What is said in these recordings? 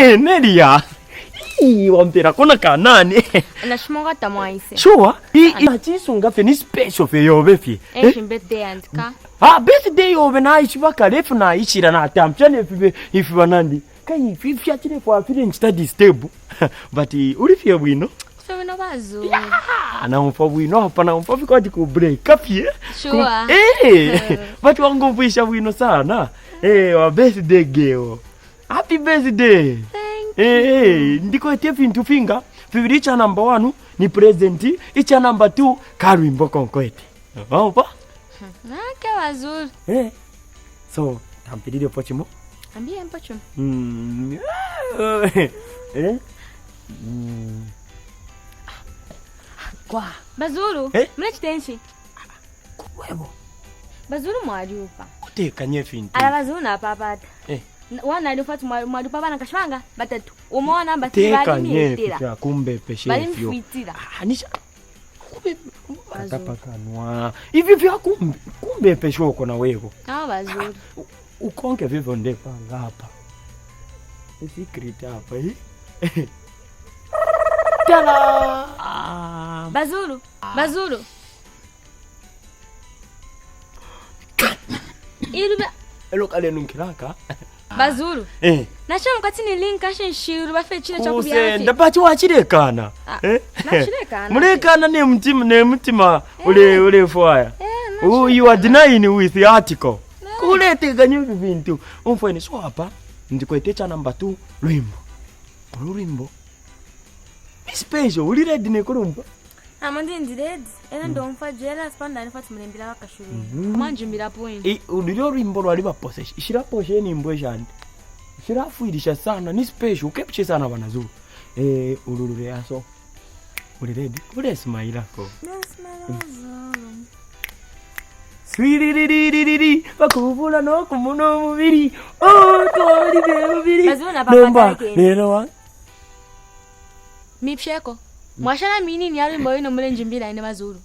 Nelia. Wampira kona kanani. Nashmonga tamwaise. Sure. Inachisunga fe ni special fe yobe fi. Birthday andika. Birthday yobe na ishibaka refu na ishira na tampchane if banandi. Kai fi achire for feeling study stable. But uri bwino. So no bazu. Na umfa bwino hapana umfa fika ku break kapi. Sure. But wangu bwisha bwino sana. Wa birthday girl. Happy birthday. Ndiko etefi ntufinga. Fibiri cha number 1 ni presenti, icha number 2 karwimbo konkwete. Wampa? Naka wazuri. So, tampidile pochimo? Ambie mpochimo. Kwa, bazuru, mnechitenshi. Kuwebo. Bazuru mwadiupa. Uteka nyefinti. Ala bazuru na papata. Wana alifatu mwadupa bana kashwanga batatu. Umeona batibali mitira. Teka kumbe peshe fio. Bali mitira. Anisha. Kumbe atapakanwa. Hivi vya kumbe peshe uko na wewe. Bazuri. Ukonge vivyo ndepanga hapa. Secret hapa Tala! Bazuru. Bazuru. Iruba. Elo kale nunkiraka. Bazuru. Nashamu katini link ashinshiru bafe chine cha kubyara. Ndapati wachirekana. Nachirekana. Murekana ne mutima ule fire. You are denying with the article. Kulete ganyo bintu. Umfone so hapa ndikwetecha number 2 Lwimbo. Special uli ready ne kurumba. Amandi ndiredi. Ena ndomfa jela spanda nifati mlembira wakashuru. Kumanjumbira point. Ulilo Lwimbo lwali baposesha. Ishira poshe ni mbwejandi. Ishira fuidisha sana ni special ukepche sana banazuru. Ululure aso. Uli ready? Ule smile ko. Swiriririririri bakuvula no kumuno mubiri tori bebiri bazuna papa yake lero wa mipsheko mwashana mini ni yalo mboyo no mlenje mbila ine mazuru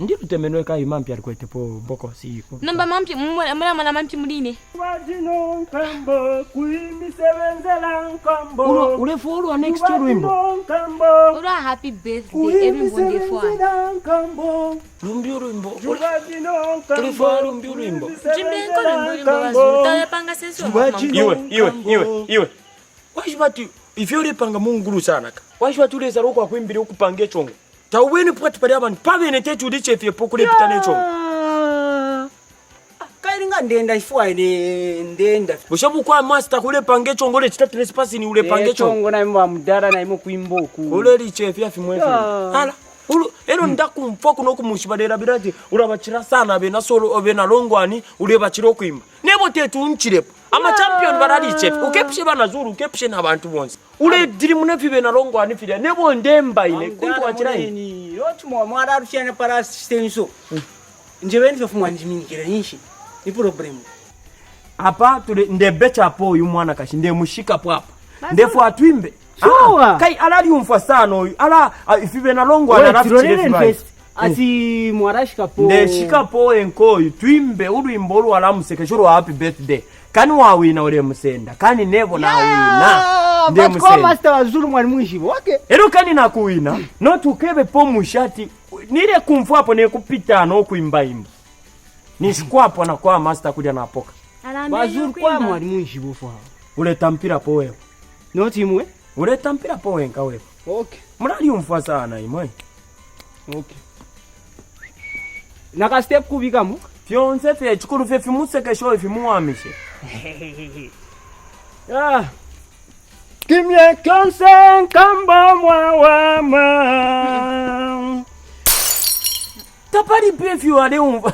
ndiyo temenwe kai mampi alikwete po boko siko namba mampi mwana mampi muline wajino kambo kuimbi sevenzela kambo ule fulu wa next Lwimbo ura happy birthday everyone for Lwimbo Lwimbo jimbenko Lwimbo bazuru talepanga sesi iwe washibati ifyore panga munguru sana ka washibati uleza roko akwimbira ukupange chongo tawene pati pali abantu pabene tetu lichefye pokule pitane chongo kairinga ndenda ifwa ine ndenda bushabu kwa master kule pange chongo le chitatu space ni ule pange chongo na imwa mudara na imo kuimboku kule lichefye afimwefu hala ero ndakumfa kuno kumushibadera birati urabachira sana be na solo obe na longwani ule bachiro kwimba nebo tetu unchirepo ama champion barali chef ukepshe bana zuru ukepshe na abantu bonse ule dream na fibe na longwani fide nebo ndemba ile kuntu wachira ni yotu mwara rushana para stenso njebeni fofumwa ndiminikira nyinshi ni problem hapa tule ndebecha hapo uyu mwana kashinde mushika po hapa ndefu atwimbe kai alali umfa sana uyu ala ifibe na longwani alafu asi mwarashika po ndeshika po enko twimbe Lwimbo wala musekeshoro happy birthday kani wawina ule musenda kani nebo na wina nde musenda but master wazuru mwali mwishibo wake ero kani nakuwina no tukebe po mushati nile kumfu hapo ne kupita no kuimba imba nisikwapo na kwa master kuja na apoka wazuru kwa mwali mwishibo fwa ule tampira po wewe no timwe ule tampira po wenka wewe okay mrali umfa sana imwe okay naka step kubika mu fyonse fe chikuru fe fimusekesho ifimuamishe kimye konse kamba mwawama tapari pefyu ale umva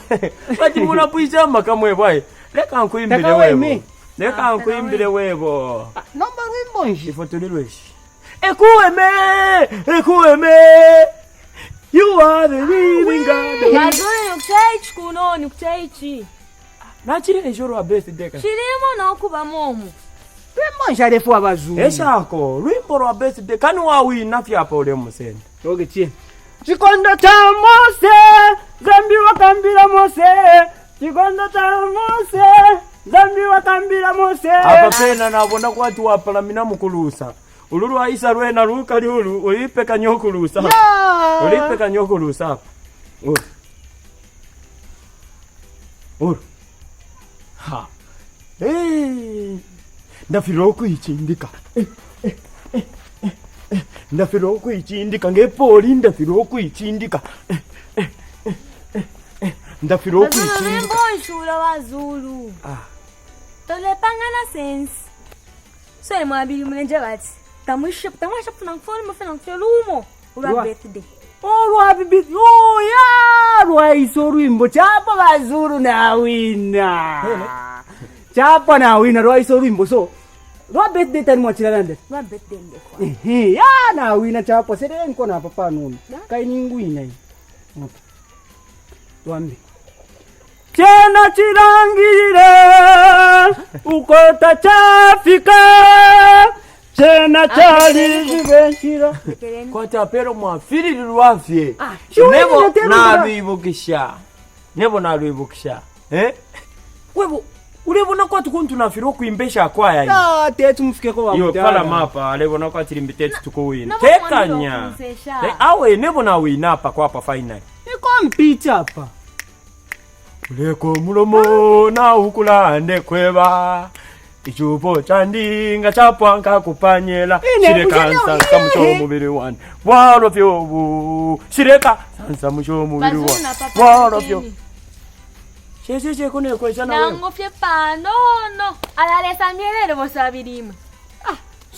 bati muna puisha makamwe bwae leka nkuimbile wewe leka nkuimbile wewe namba Lwimbo nji ifotulilweshi ekueme you are the living God bazuru nukutaichi kuno nukutaichi nachire ejoro wa birthday ka chirimo na okuba momu Lwimbo njalefu abazuru eshako Lwimbo wa birthday kani wawina fyapa ule musenda oge tie chikondo cha Mose zambi wakambira Mose chikondo cha Mose Zambi wakambira Mose. Apa pena nabona kwati wapalamina mukulusa. Ululu aisa rwena lukali ulu ulipe kanyokulusa. Ulipe kanyokulusa. Ha. Ndafiro kuichindika. Ndafiro kuichindika ngepoli ndafiro kuichindika. Ndafiro kuichindika. Bonjour wa Zulu. Tolepangana sense. So mwabili mlenje bati. Tamusha funa lumo. Ula birthday. Olwa bibi. Oh ya, lwa isorwimbo chapa bazulu na wina. Chapa na wina lwa isorwimbo so. Lwa birthday tani mwachira nande. Lwa birthday ndekwa. Ya na wina chapa sere nko na papa nuni. Kainingu ina hii. Tuambi. Chena chirangire ukota chafika chena chali jibeshira kwa tapero mwafiri lwafye nebo nabibukisha webo ulebona kwa tukuntu nafiro kuimbesha kwaya ya tetu mfike kwa yo pala mapa alebona kwa tirimbitetu tukuwina tekanya awe nebo na wina pa kwa pa final iko mpita hapa uleko mulomo na ukulande kweba ichupo chandinga chapwanka kupanyela shireka sansa musho mubiri wan waro fyo shireka sansa musho mubiri wan waro fyo sheshe kone ko chana wewe nango fye pa no alale samyelele bosabirima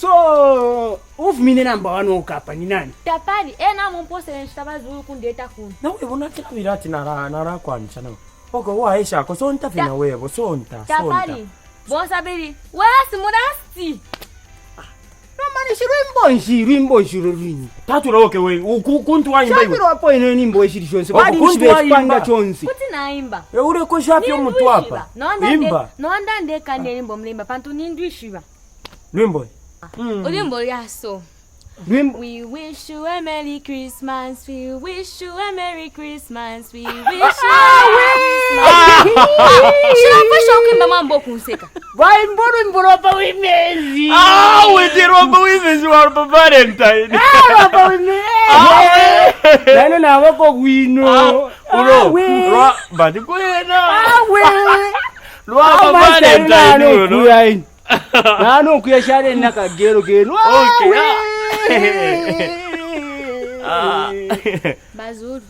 so ufumine namba wano ukapa ni nani tapali na mumpose nshtabazulu kundeta kuno na wewe bona virati nara kwanisha na oko waisha ko sonta fina wewe sonta tapali bosabiri wasi murasti Romani shirwimbo rini tatu roke we ukuntu waimba iwe shapiro hapo ine nimbo eshiri shonse badi nishibespanga chonsi kuti naimba ure ko shapi omuntu apa imba nonda ndeka nimbo mlimba pantu nindwishiba limbo ulimbo yaso we wish you a Merry Christmas. We wish you a Merry Christmas. We wish you a Merry Christmas. Shira fasha ukimba mambo kunseka. Vai mboro pa wimezi. Wetiro pa wimezi wa pa Valentine. Pa wimezi. Nano na wako wino. Ro badi kwena. Lo pa Valentine no. Nano kuyashare nakagero gero. Okay. Bazuru.